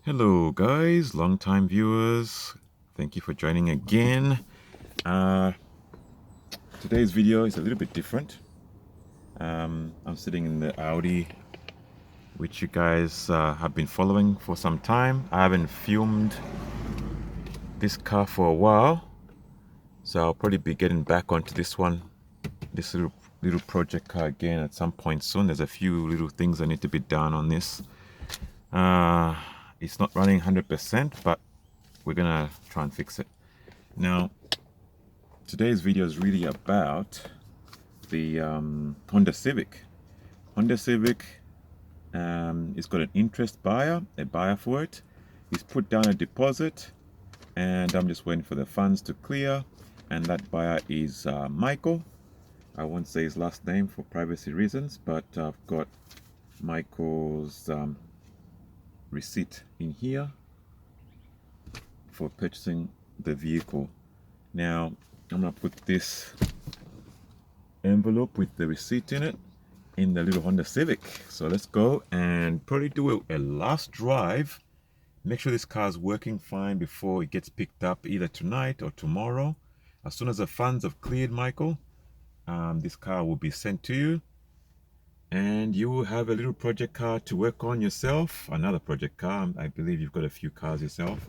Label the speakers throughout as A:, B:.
A: Hello guys, long time viewers. Thank you for joining again. Uh, Today's video is a little bit different. I'm sitting in the Audi, which you guys have been following for some time. I haven't filmed this car for a while, so I'll probably be getting back onto this one, this little project car again at some point soon. There's a few little things that need to be done on this. It's not running 100%, but we're gonna try and fix it. Now, today's video is really about the Honda Civic. Honda Civic is got an interest buyer, a buyer for it. He's put down a deposit, and I'm just waiting for the funds to clear. And that buyer is Michael. I won't say his last name for privacy reasons, but I've got Michael's receipt in here for purchasing the vehicle. Now, I'm gonna put this envelope with the receipt in it in the little Honda Civic. So let's go and probably do a last drive. Make sure this car is working fine before it gets picked up either tonight or tomorrow. As soon as the funds have cleared, Michael, this car will be sent to you, and you will have a little project car to work on yourself. Another project car. I believe you've got a few cars yourself.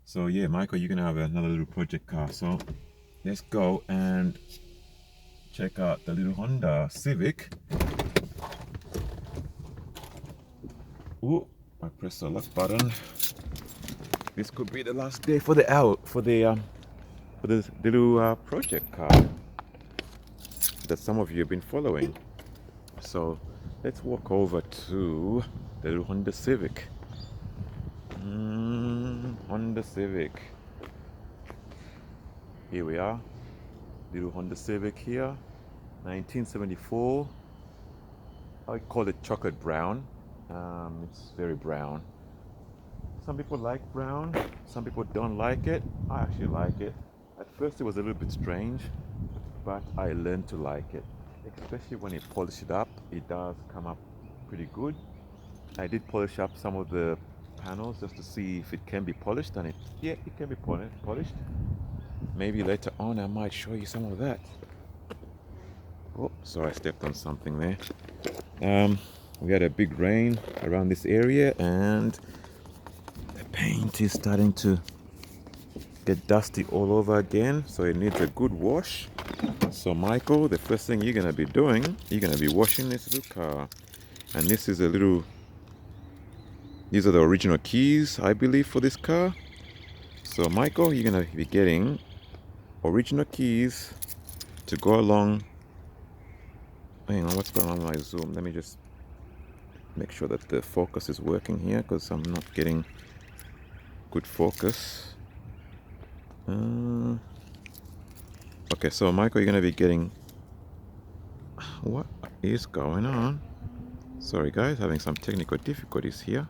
A: So yeah, Michael, you're gonna have another little project car. So let's go and check out the little Honda Civic. Ooh, I pressed the lock button. This could be the last day for the little project car that some of you have been following. So let's walk over to the little Honda Civic. Honda Civic. Here we are. Little Honda Civic here. 1974. I call it chocolate brown. It's very brown. Some people like brown, some people don't like it. I actually like it. At first it was a little bit strange, but I learned to like it. Especially when you polish it up, it does come up pretty good. I did polish up some of the panels just to see if it can be polished, and it can be polished. Maybe later on I might show you some of that. Oh, sorry, I stepped on something there. We had a big rain around this area, and the paint is starting to get dusty all over again, so it needs a good wash. So Michael, the first thing you're gonna be doing, you're gonna be washing this little car. And this is these are the original keys, I believe, for this car. So Michael, you're gonna be getting original keys to go along. Hang on, what's going on with my zoom? Let me just make sure that the focus is working here, because I'm not getting good focus. Okay, so Michael, you're gonna be getting... What is going on? Sorry guys, having some technical difficulties here.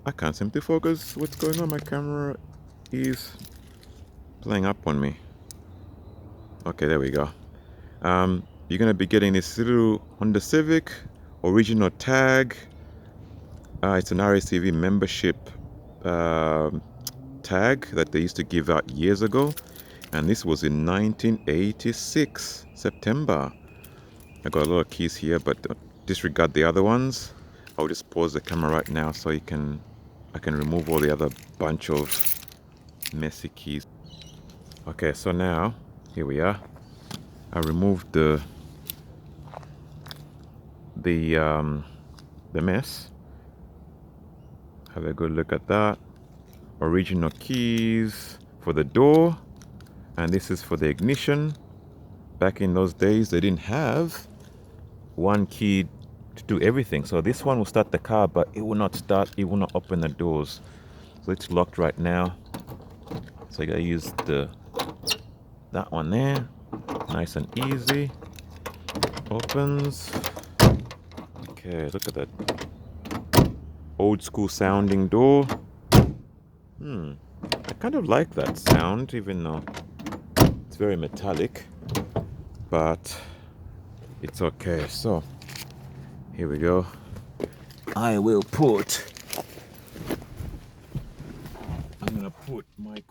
A: I can't seem to focus. What's going on? My camera is playing up on me. Okay, there we go. You're gonna be getting this little Honda Civic original tag. It's an RACV membership tag that they used to give out years ago, and this was in 1986 September. I got a lot of keys here, but disregard the other ones. I'll just pause the camera right now so I can remove all the other bunch of messy keys. Okay, so now here we are. I removed the mess. Have a good look at that. Original keys for the door, and this is for the ignition. Back in those days, they didn't have one key to do everything, so this one will start the car, but it will not start, it will not open the doors. So it's locked right now, so you gotta use that one there. Nice and easy. Opens. Okay, look at that old school sounding door. I kind of like that sound, even though it's very metallic, but it's okay. So here we go. I will put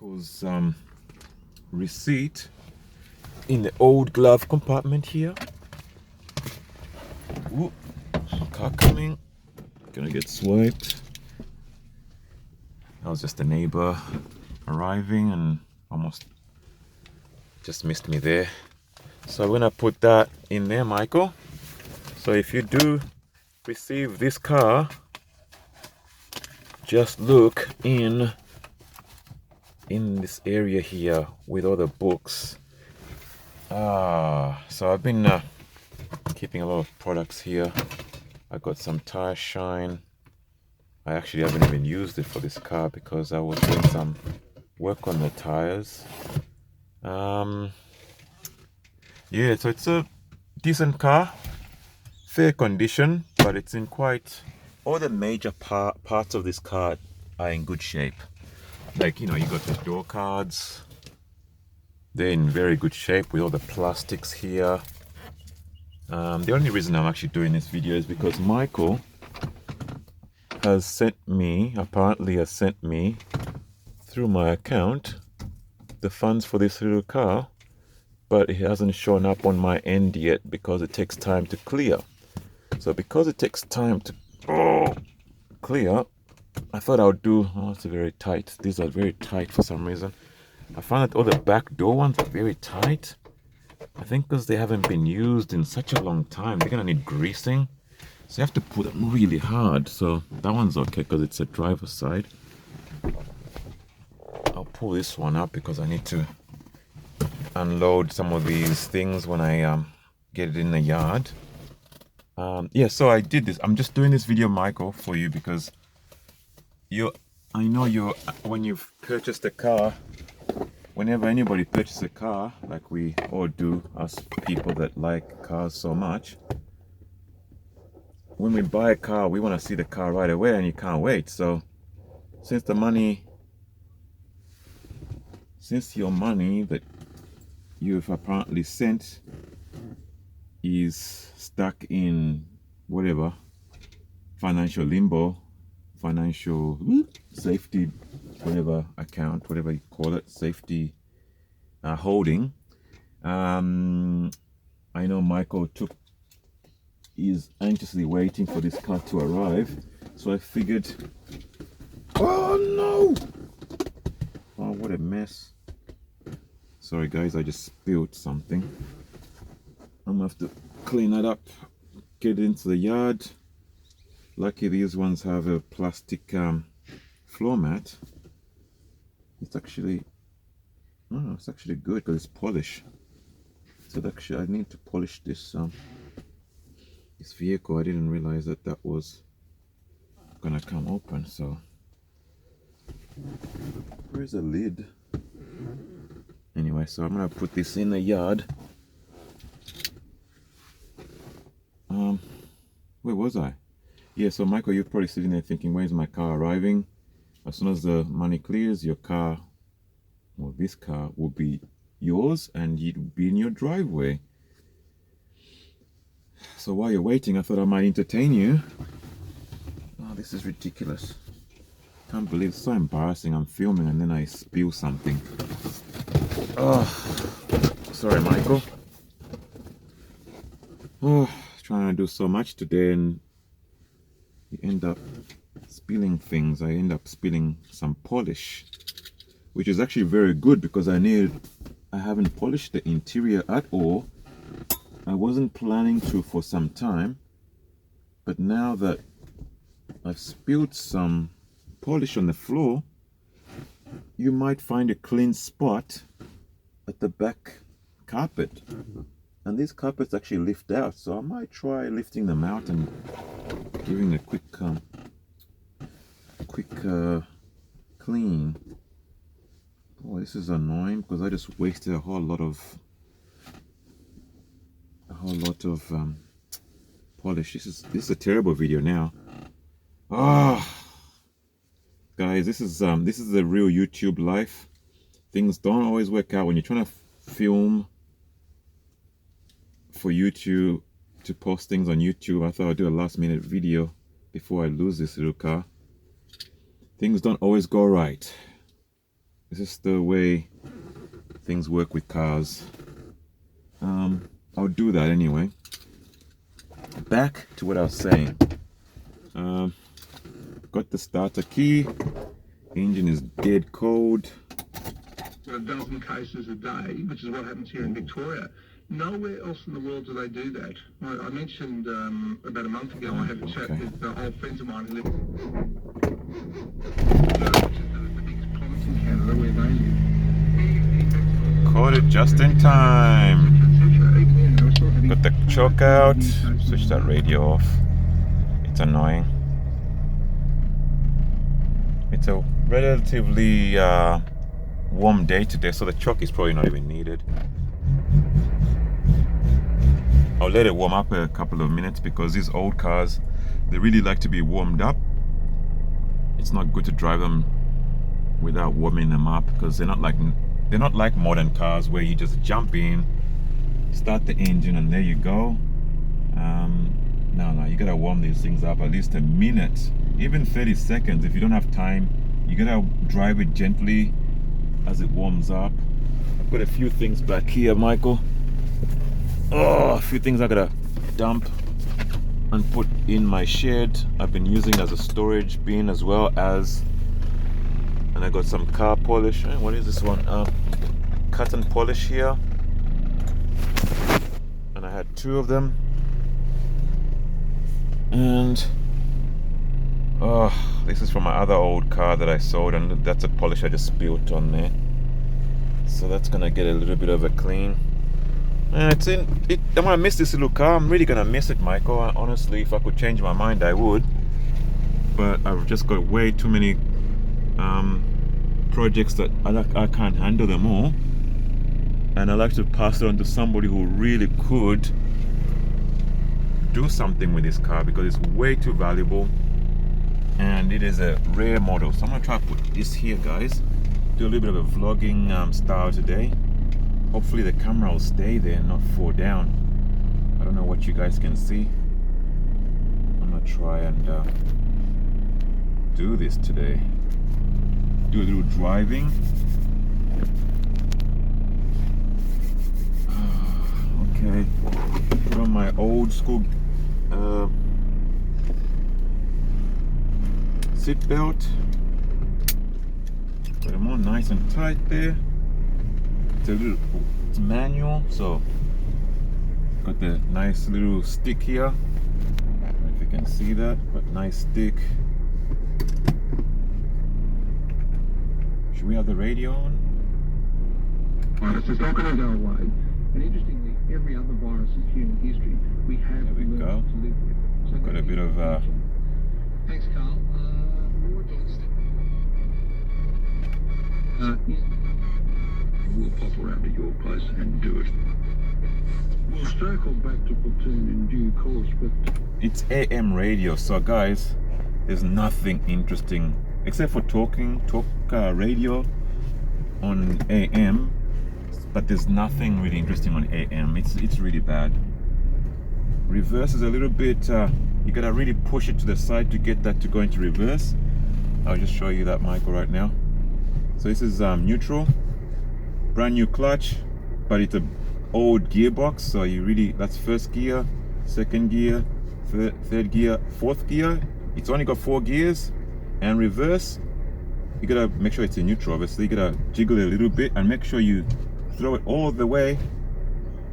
A: Michael's receipt in the old glove compartment here. Ooh, car coming. Gonna get swiped. That was just a neighbor arriving and almost just missed me there. So I'm gonna put that in there, Michael. So if you do receive this car, just look in this area here with all the books. So I've been keeping a lot of products here. I got some tire shine. I actually haven't even used it for this car because I was doing some work on the tires. Yeah, so it's a decent car, fair condition, but it's in quite, all the major parts of this car are in good shape. Like, you know, you got the door cards, they're in very good shape with all the plastics here. The only reason I'm actually doing this video is because Michael apparently has sent me through my account the funds for this little car, but it hasn't shown up on my end yet because it takes time to clear. So because it takes time to clear, I thought I would do, it's very tight. These are very tight for some reason. I found that all the back door ones are very tight. I think because they haven't been used in such a long time, they're gonna need greasing. So you have to pull them really hard. So that one's okay because it's a driver's side. I'll pull this one up because I need to unload some of these things when I get it in the yard. Yeah, so I did this. I'm just doing this video, Michael, for you because I know when you've purchased a car, whenever anybody purchases a car, like we all do, us people that like cars so much, when we buy a car, we want to see the car right away and you can't wait. So since your money that you've apparently sent is stuck in whatever financial limbo, financial safety, whatever account, whatever you call it, safety holding. I know Michael is anxiously waiting for this car to arrive, so I figured, oh no, oh what a mess. Sorry guys, I just spilled something. I'm gonna have to clean that up, get it into the yard. Lucky these ones have a plastic floor mat. It's actually good because it's polish. So actually I need to polish this this vehicle. I didn't realize that was gonna come open. So where's the lid? Anyway, so I'm gonna put this in the yard. Where was I? Yeah, so Michael, you're probably sitting there thinking, where's my car arriving? As soon as the money clears, your car, well, this car will be yours and it'll be in your driveway. So while you're waiting, I thought I might entertain you. Oh, this is ridiculous. Can't believe it's so embarrassing. I'm filming and then I spill something. Oh, sorry, Michael. Oh, trying to do so much today and you end up spilling things. I end up spilling some polish, which is actually very good because I haven't polished the interior at all. I wasn't planning to for some time, but now that I've spilled some polish on the floor, you might find a clean spot at the back carpet. And these carpets actually lift out, so I might try lifting them out and giving a quick clean. Oh, this is annoying because I just wasted a whole lot of polish. This is a terrible video now. Guys, this is the real YouTube life. Things don't always work out when you're trying to film for YouTube, to post things on YouTube. I thought I'd do a last minute video before I lose this little car. Things don't always go right. It's just the way things work with cars. I'll do that anyway. Back to what I was saying. Got the starter key. Engine is dead cold.
B: A dozen cases a day, which is what happens here in Victoria. Nowhere else in the world do they do that. I mentioned about a month ago I had a chat with old friends of mine who live the biggest province in Canada where they live.
A: Caught it just in time. Got the choke out. Switch that radio off. It's annoying. It's a relatively warm day today, so the choke is probably not even needed. I'll let it warm up a couple of minutes because these old cars, they really like to be warmed up. It's not good to drive them without warming them up because they're not like modern cars where you just jump in, start the engine, and there you go. No, you gotta warm these things up at least a minute, even 30 seconds. If you don't have time, you gotta drive it gently as it warms up. I've got a few things back here, Michael. A few things I gotta dump and put in my shed. I've been using as a storage bin as well as, and I got some car polish. What is this one? Cut and polish here, and I had 2 of them. And this is from my other old car that I sold, and that's a polish I just spilled on there. So that's gonna get a little bit of a clean. I'm gonna miss this little car. I'm really gonna miss it, Michael. Honestly, if I could change my mind, I would. But I've just got way too many projects that I can't handle them all. And I like to pass it on to somebody who really could do something with this car because it's way too valuable and it is a rare model. So I'm gonna try to put this here, guys. Do a little bit of a vlogging style today. Hopefully the camera will stay there and not fall down. I don't know what you guys can see. I'm gonna try and do this today. Do a little driving. Okay, put on my old school seat belt. Put them on nice and tight there. It's manual, so got the nice little stick here. I don't know if you can see that, but nice stick. Should we have the radio on?
B: Virus is not going to go away. And interestingly, every other virus in human history we have learned to live with. So
A: got a bit of
B: thanks, Carl. More we'll pop around to your place and do it. We'll circle back to platoon in due course, but
A: it's AM radio, so guys, there's nothing interesting except for talk radio on AM. But there's nothing really interesting on AM. It's really bad. Reverse is a little bit, you gotta really push it to the side to get that to go into reverse. I'll just show you that, Michael, right now. So this is neutral, brand new clutch, but it's an old gearbox. So that's first gear, second gear, third gear, fourth gear. It's only got 4 gears. And reverse, you gotta make sure it's in neutral, obviously. You gotta jiggle it a little bit and make sure you throw it all the way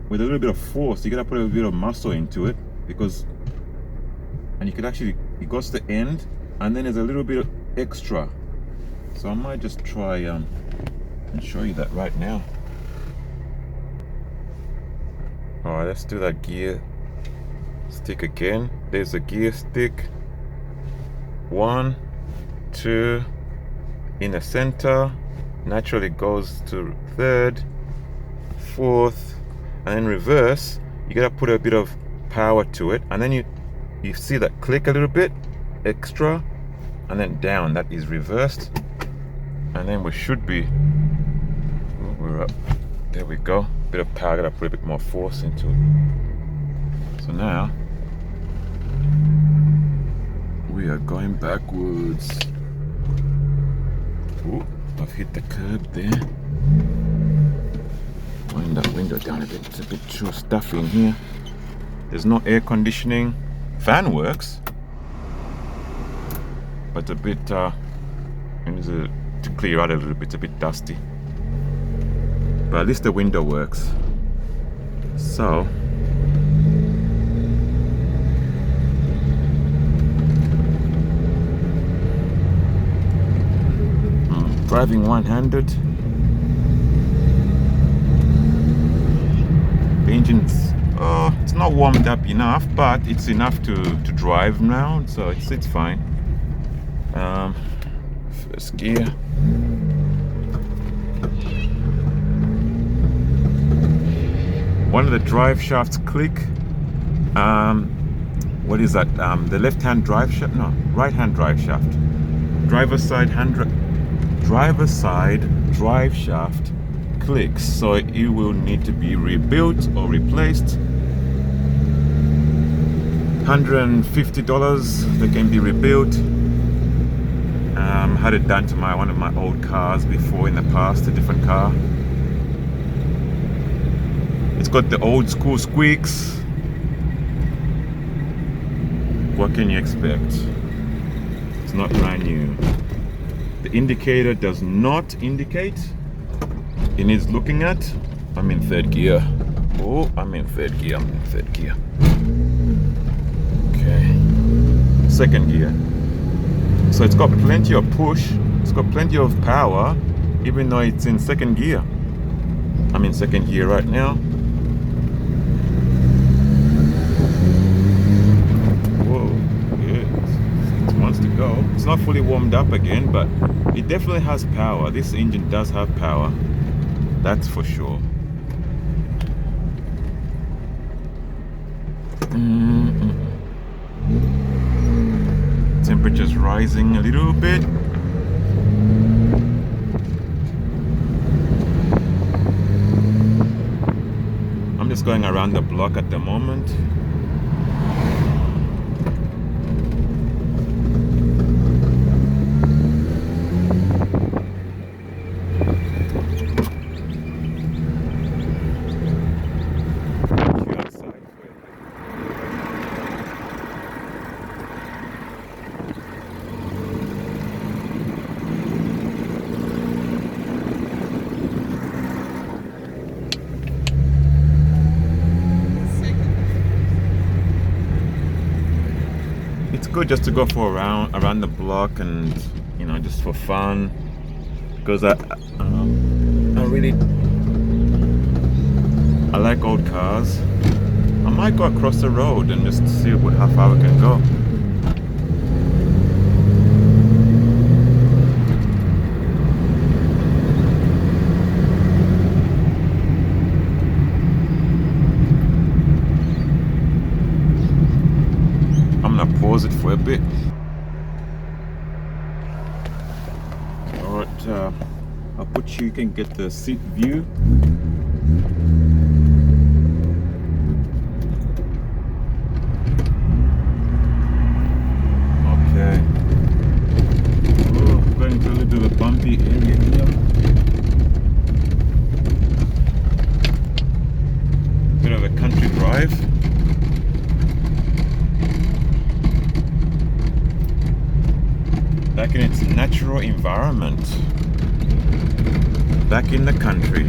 A: with a little bit of force. You gotta put a bit of muscle into it and you could actually, it goes to the end and then there's a little bit of extra. So I might just try and show you that right now. Alright, let's do that gear stick again. There's a gear stick. 1, 2, in the center, naturally goes to third, fourth, and then reverse. You gotta put a bit of power to it, and then you see that click a little bit extra, and then down. That is reversed, and then we should be. We're up. There we go. Bit of power. Gotta put a bit more force into it. So now we are going backwards. Ooh, I've hit the curb there. Wind that window down a bit. It's a bit too stuffy in here. There's no air conditioning. Fan works, but a bit to clear out a little bit. It's a bit dusty, but at least the window works. So driving one-handed. The engine's it's not warmed up enough, but it's enough to drive now, so it's fine. First gear. One of the drive shafts click. What is that? The left-hand drive shaft? No, right-hand drive shaft. Driver's side drive shaft clicks, so it will need to be rebuilt or replaced. $150 they can be rebuilt. Had it done to one of my old cars before in the past, a different car. It's got the old school squeaks. What can you expect? It's not brand new. The indicator does not indicate. It needs looking at. I'm in third gear. Oh, I'm in third gear. Okay. Second gear. So it's got plenty of push. It's got plenty of power, even though it's in second gear. I'm in second gear right now. Whoa, good. It wants to go. It's not fully warmed up again, but it definitely has power. This engine does have power. That's for sure. Temperature's rising a little bit. I'm just going around the block at the moment. Good just to go for around the block, and just for fun, because I like old cars. I might go across the road and just see how far we can go. Pause it for a bit. Alright, I'll put you can get the seat view. Okay. Oh, going through a little bit of a bumpy area here. Bit of a country drive. Back in its natural environment, back in the country.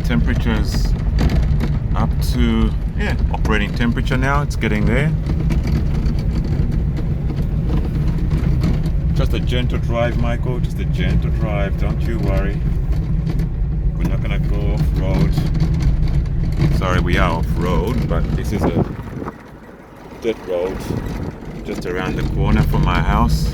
A: Temperatures up to operating temperature now. It's getting there. Just a gentle drive, Michael. Just a gentle drive. Don't you worry. We're not gonna go off road. Sorry, we are off-road, but this is a dirt road just around the corner from my house.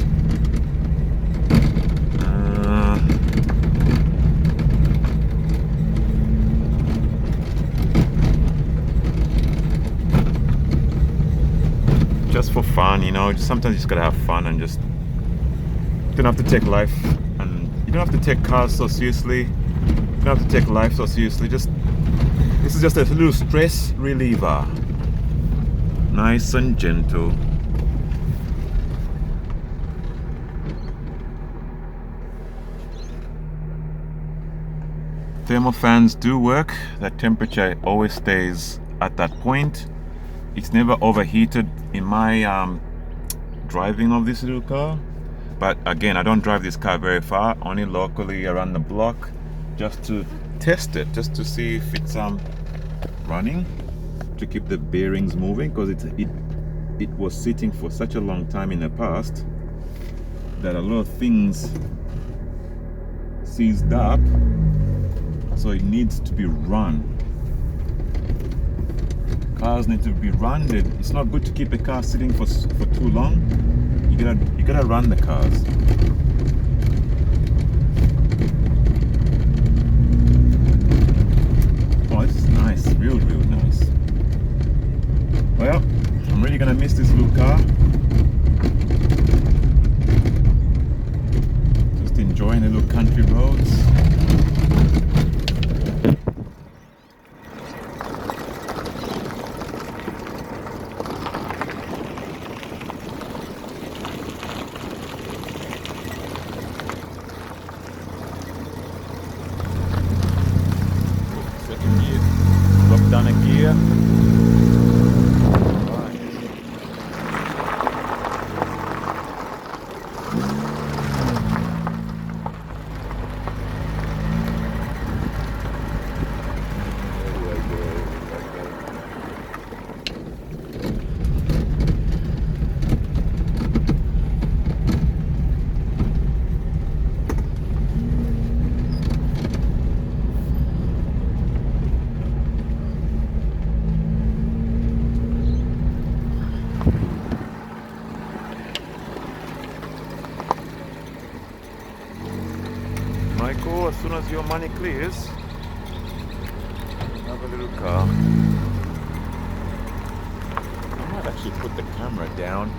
A: Just for fun, sometimes you just gotta have fun and just, you don't have to take life, and you don't have to take cars so seriously. You don't have to take life so seriously. This is just a little stress reliever. Nice and gentle. Thermal fans do work. That temperature always stays at that point. It's never overheated in my driving of this little car. But again, I don't drive this car very far, only locally around the block, just to test it, just to see if it's running, to keep the bearings moving, because it was sitting for such a long time in the past that a lot of things seized up, so it needs to be run. Cars need to be run. It's not good to keep a car sitting for too long. You gotta run the cars. Oh, this is nice, real nice. Well, I'm really gonna miss this little car. Just enjoying the little country roads. Second gear, drop down a gear. Michael, as soon as your money clears, have a little car. I might actually put the camera down.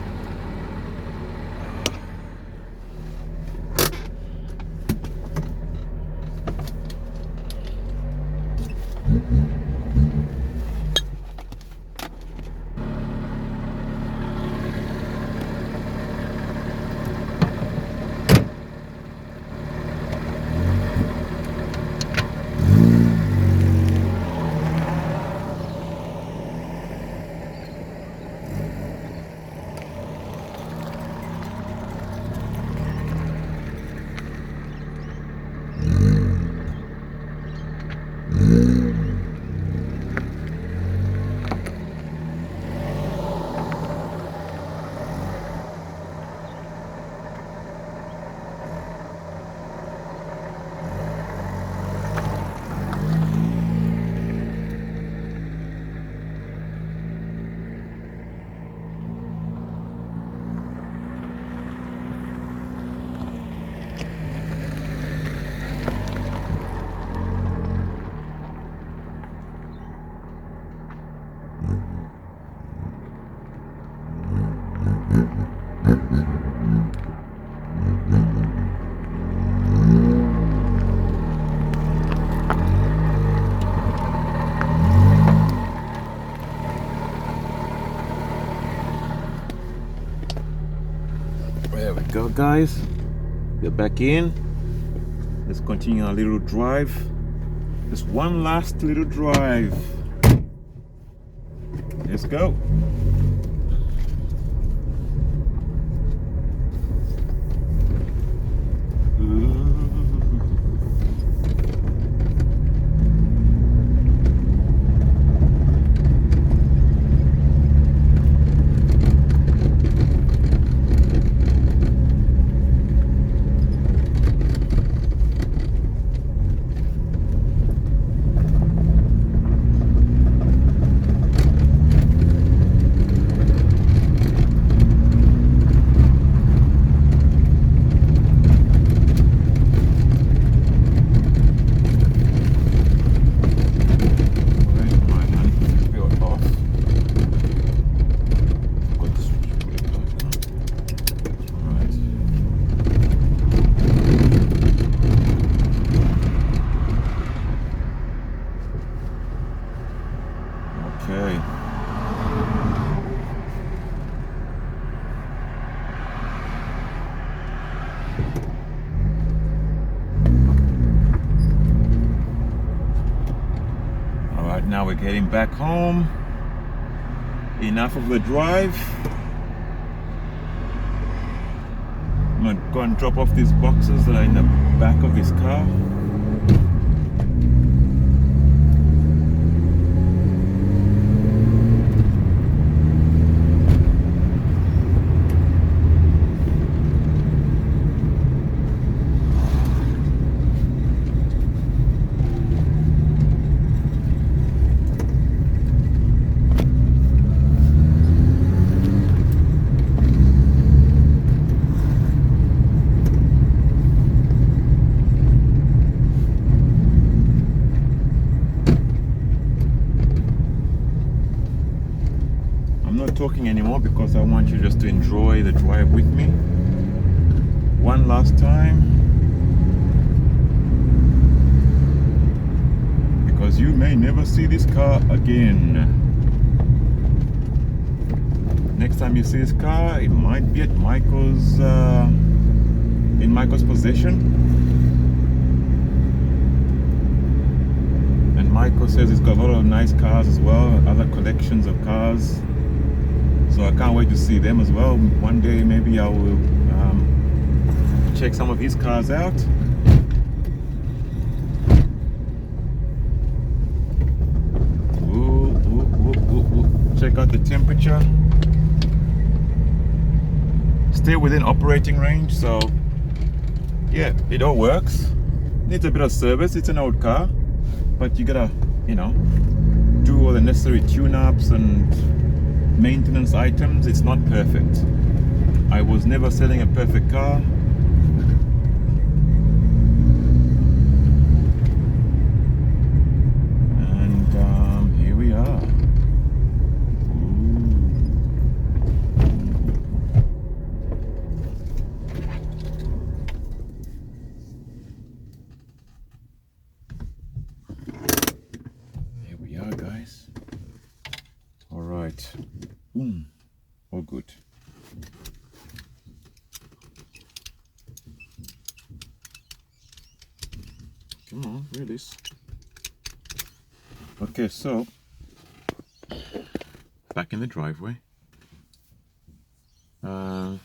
A: There we go, guys. We're back in. Let's continue our little drive. Just one last little drive. Let's go. Okay. now we're getting back home. Enough of the drive. I'm gonna go and drop off these boxes that are in the back of this car. Talking anymore because I want you just to enjoy the drive with me one last time, because you may never see this car again. Next time you see this car, it might be at Michael's in Michael's possession, and Michael says he's got a lot of nice cars as well, other collections of cars. So I can't wait to see them as well. One day maybe I will check some of his cars out. Check out the temperature. Stay within operating range, so yeah, it all works. Needs a bit of service. It's an old car, but you gotta, you know, do all the necessary tune-ups and maintenance items. It's not perfect. I was never selling a perfect car. And here we are. Here we are, guys. All right. All good. Come on, release. Okay, so back in the driveway. I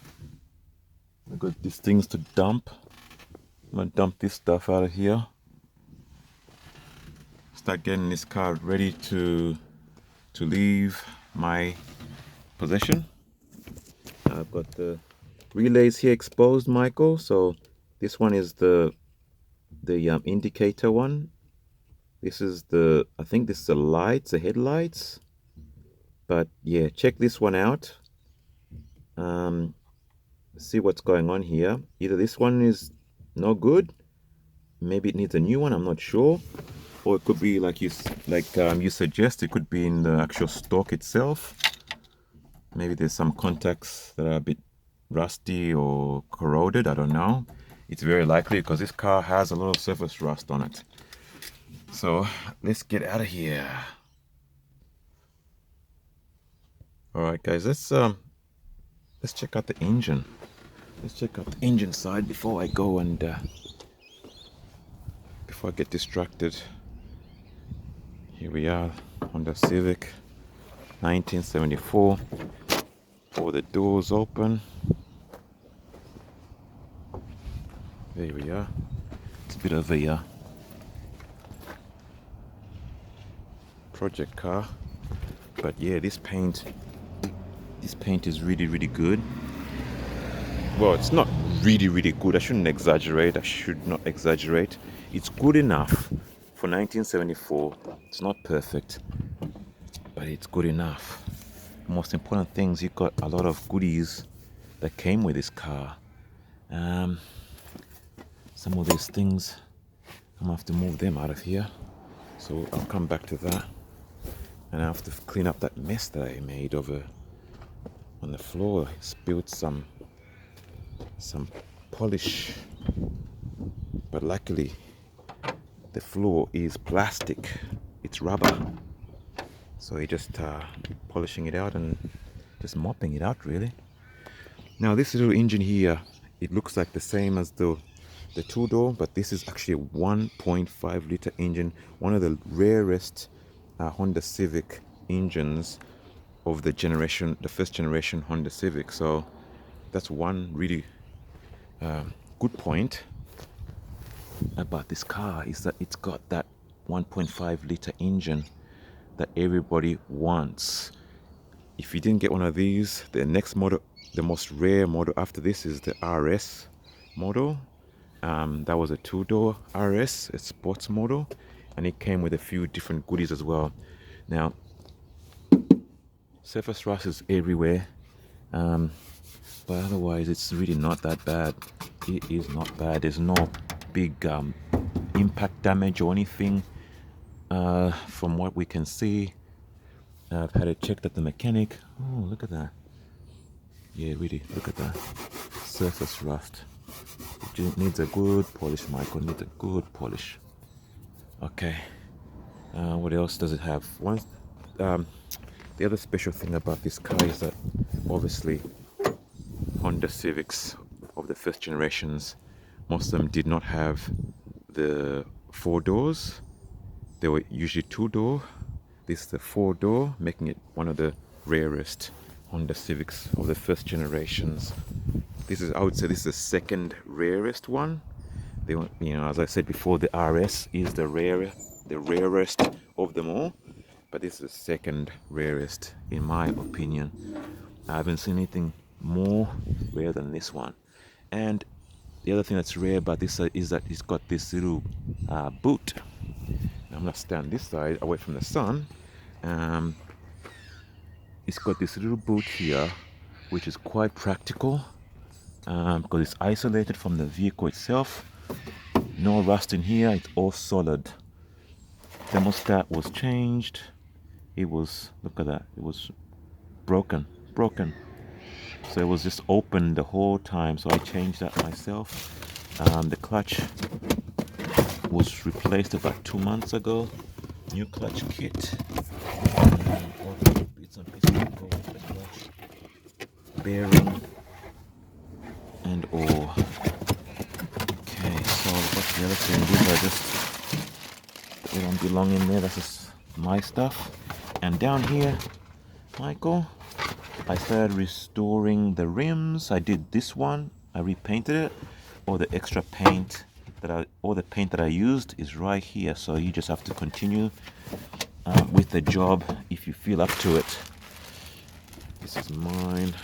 A: got these things to dump. I'm gonna dump this stuff out of here. Start getting this car ready to leave my possession. I've got the relays here exposed, Michael. So this one is the indicator one. This is I think this is the lights, the headlights. But yeah, check this one out. See what's going on here. Either this one is no good, maybe it needs a new one, I'm not sure. Or it could be like you suggest, it could be in the actual stock itself. Maybe there's some contacts that are a bit rusty or corroded, I don't know. It's very likely because this car has a lot of surface rust on it. So let's get out of here. All right, guys, let's check out the engine. Let's check out the engine side before I go and before I get distracted. Here we are on the Civic 1974. All the doors open. There we are. It's a bit of a project car, but yeah, this paint is really, really good. Well, it's not really, really good. I shouldn't exaggerate. I should not exaggerate. It's good enough for 1974. It's not perfect, but it's good enough. Most important things, you got a lot of goodies that came with this car. Some of these things, I'm gonna have to move them out of here. So I'll come back to that. And I have to clean up that mess that I made over on the floor. I spilled some polish, but luckily the floor is plastic, it's rubber, so you're just polishing it out and just mopping it out really. Now this little engine here, it looks like the same as the two-door, but this is actually a 1.5 liter engine, one of the rarest Honda Civic engines of the first generation Honda Civic. So that's one really good point about this car, is that it's got that 1.5 liter engine that everybody wants. If you didn't get one of these, the next model, the most rare model after this, is the RS model. That was a 2-door RS, a sports model, and it came with a few different goodies as well. Now, surface rust is everywhere, but otherwise it's really not that bad. It is not bad. There's no big impact damage or anything from what we can see. I've had it checked at the mechanic. Oh, look at that. Yeah, really, look at that. Surface rust. It needs a good polish, Michael. Needs a good polish. Okay. What else does it have? The other special thing about this car is that obviously Honda Civics of the first generations, most of them did not have the 4 doors. They were usually 2-door. This is the 4-door, making it one of the rarest Honda Civics of the first generations. I would say this is the second rarest one. As I said before, the RS is the rarest of them all, but this is the second rarest in my opinion. I haven't seen anything more rare than this one. And the other thing that's rare about this is that it's got this little boot. Now I'm gonna stand this side away from the sun. It's got this little boot here, which is quite practical because it's isolated from the vehicle itself. No rust in here, it's all solid. Thermostat was changed. It was, look at that, it was broken. So it was just open the whole time, so I changed that myself. The clutch was replaced about 2 months ago. New clutch kit. All the bits and pieces that go with the clutch. Bearing and all. Okay, so what's the other thing? These are just, they don't belong in there. That's just my stuff. And down here, Michael, I started restoring the rims. I did this one. I repainted it. All the extra paint all the paint that I used is right here. So you just have to continue with the job if you feel up to it. This is mine.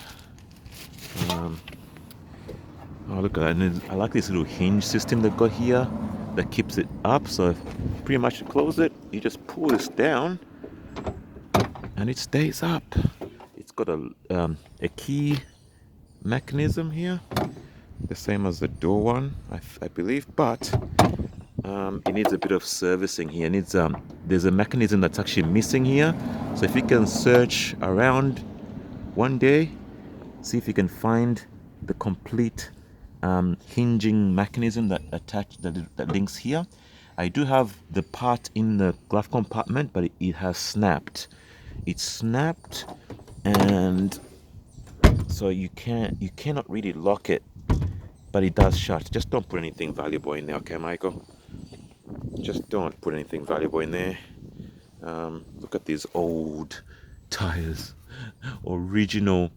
A: Oh, look at that. And I like this little hinge system they've got here that keeps it up. So pretty much to close it, you just pull this down and it stays up. It's got a key mechanism here, the same as the door one, I believe, but it needs a bit of servicing here. It needs there's a mechanism that's actually missing here. So if you can search around one day, see if you can find the complete hinging mechanism that links here. I do have the part in the glove compartment, but it has snapped. It's snapped, and so you cannot really lock it, but it does shut. Just don't put anything valuable in there, okay, Michael? Just don't put anything valuable in there. Look at these old tires, original.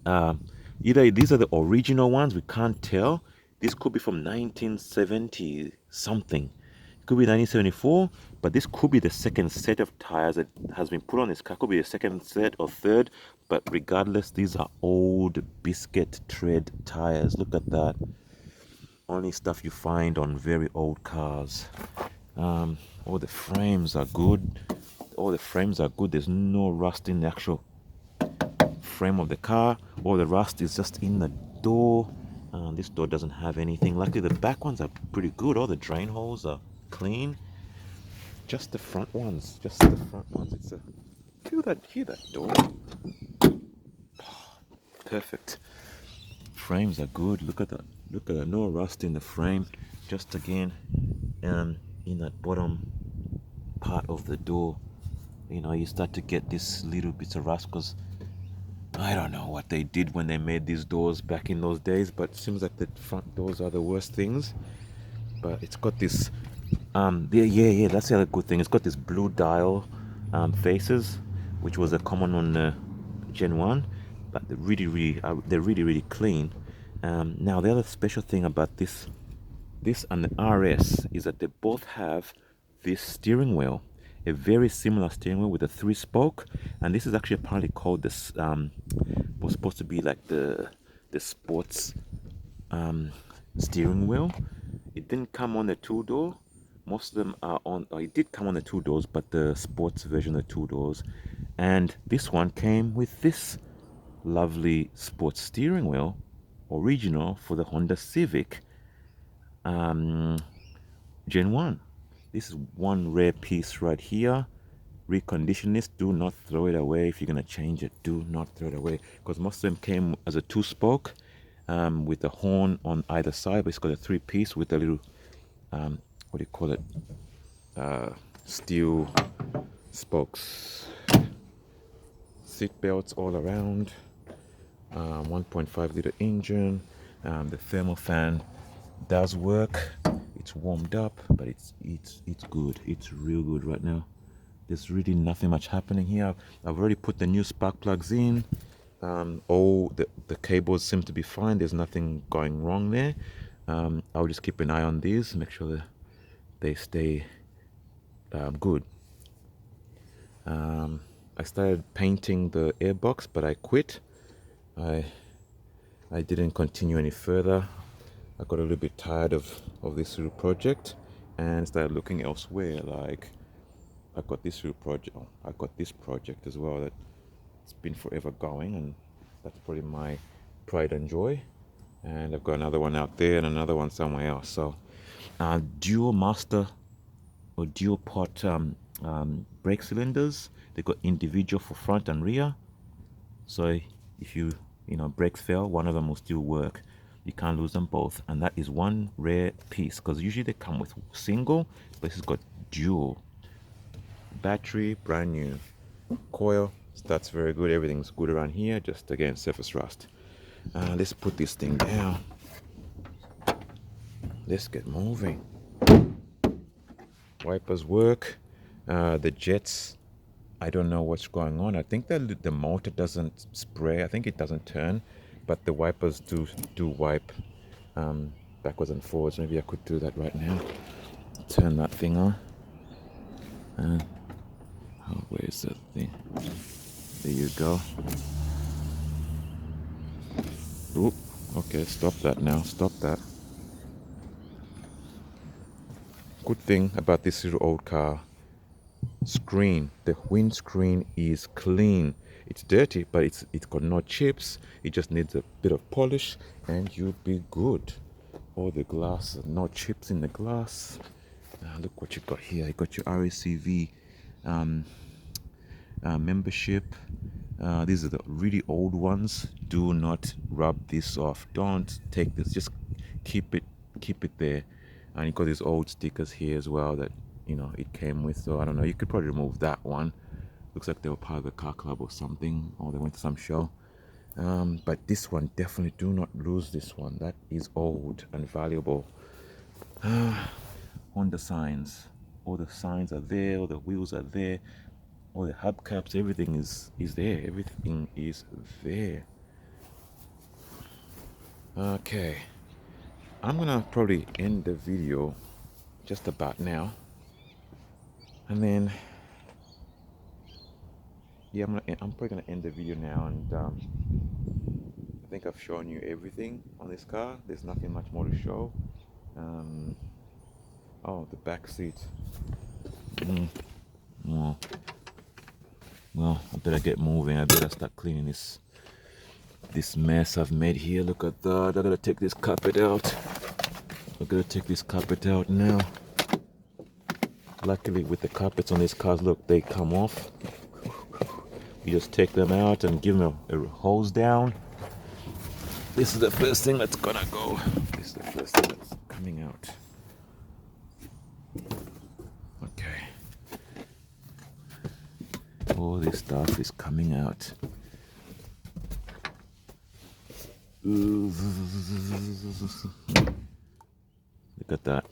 A: Either these are the original ones, we can't tell. This could be from 1970 something. It could be 1974, but this could be the second set of tires that has been put on this car. Could be the second set or third, but regardless, these are old biscuit tread tires. Look at that. Only stuff you find on very old cars. All the frames are good. There's no rust in the actual frame of the car. All the rust is just in the door. This door doesn't have anything. Luckily, the back ones are pretty good. All the drain holes are clean. Just the front ones. It's hear that door. Perfect. Frames are good. Look at that. No rust in the frame. Just again, in that bottom part of the door, you start to get this little bits of rust because I don't know what they did when they made these doors back in those days, but it seems like the front doors are the worst things. But it's got this, that's the other good thing. It's got this blue dial faces, which was a common on Gen 1, but they're really clean. Now the other special thing about this and the RS is that they both have this steering wheel, a very similar steering wheel with a 3-spoke, and this is actually apparently called this was supposed to be like the sports steering wheel. It didn't come on the 2-door. Most of them are on, or it did come on the 2 doors, but the sports version of the 2 doors. And this one came with this lovely sports steering wheel, original for the Honda Civic Gen 1. This is one rare piece right here. Recondition this. Do not throw it away. If you're going to change it, do not throw it away, because most of them came as a 2-spoke with a horn on either side, but it's got a 3-piece with a little what do you call it, steel spokes. Seat belts all around. 1.5 liter engine. The thermal fan does work. It's warmed up, but it's good. It's real good right now. There's really nothing much happening here. I've already put the new spark plugs in. All the cables seem to be fine. There's nothing going wrong there. I'll just keep an eye on these, make sure that they stay good. I started painting the airbox, but I quit. I didn't continue any further. I got a little bit tired of this little project and started looking elsewhere. Like I got this project as well that it's been forever going, and that's probably my pride and joy. And I've got another one out there and another one somewhere else. So dual master or dual pot brake cylinders. They got individual for front and rear. So if you brakes fail, one of them will still work. You can't lose them both, and that is one rare piece, because usually they come with single, but this has got dual. Battery brand new. Coil starts very good. Everything's good around here. Just again, surface rust. Let's put this thing down. Let's get moving. Wipers work. The jets, I don't know what's going on. I think that the motor doesn't spray. I think it doesn't turn, but the wipers do wipe backwards and forwards. Maybe I could do that right now. Turn that thing on. Where is that thing? There you go. Oop, okay, stop that now. Stop that. Good thing about this little old car. Screen, the windscreen is clean. It's dirty, but it's got no chips. It just needs a bit of polish and you'll be good. All the glass, no chips in the glass. Look what you got here. You got your RACV membership. These are the really old ones. Do not rub this off. Don't take this. Just keep it there. And you got these old stickers here as well that it came with. So I don't know. You could probably remove that one. Looks like they were part of the car club or something, or they went to some show. But this one, definitely do not lose this one. That is old and valuable. Honda signs. All the signs are there. All the wheels are there. All the hubcaps. Everything is there. Everything is there. Okay. I'm gonna probably end the video just about now. And then, yeah, I'm probably gonna end the video now, and I think I've shown you everything on this car. There's nothing much more to show. Oh, the back seat. Well, I better get moving. I better start cleaning this mess I've made here. Look at that. I gotta take this carpet out. I gotta take this carpet out now. Luckily, with the carpets on these cars, look, they come off. You just take them out and give them a hose down. This is the first thing that's gonna go. This is the first thing that's coming out. Okay. All this stuff is coming out. Look at that.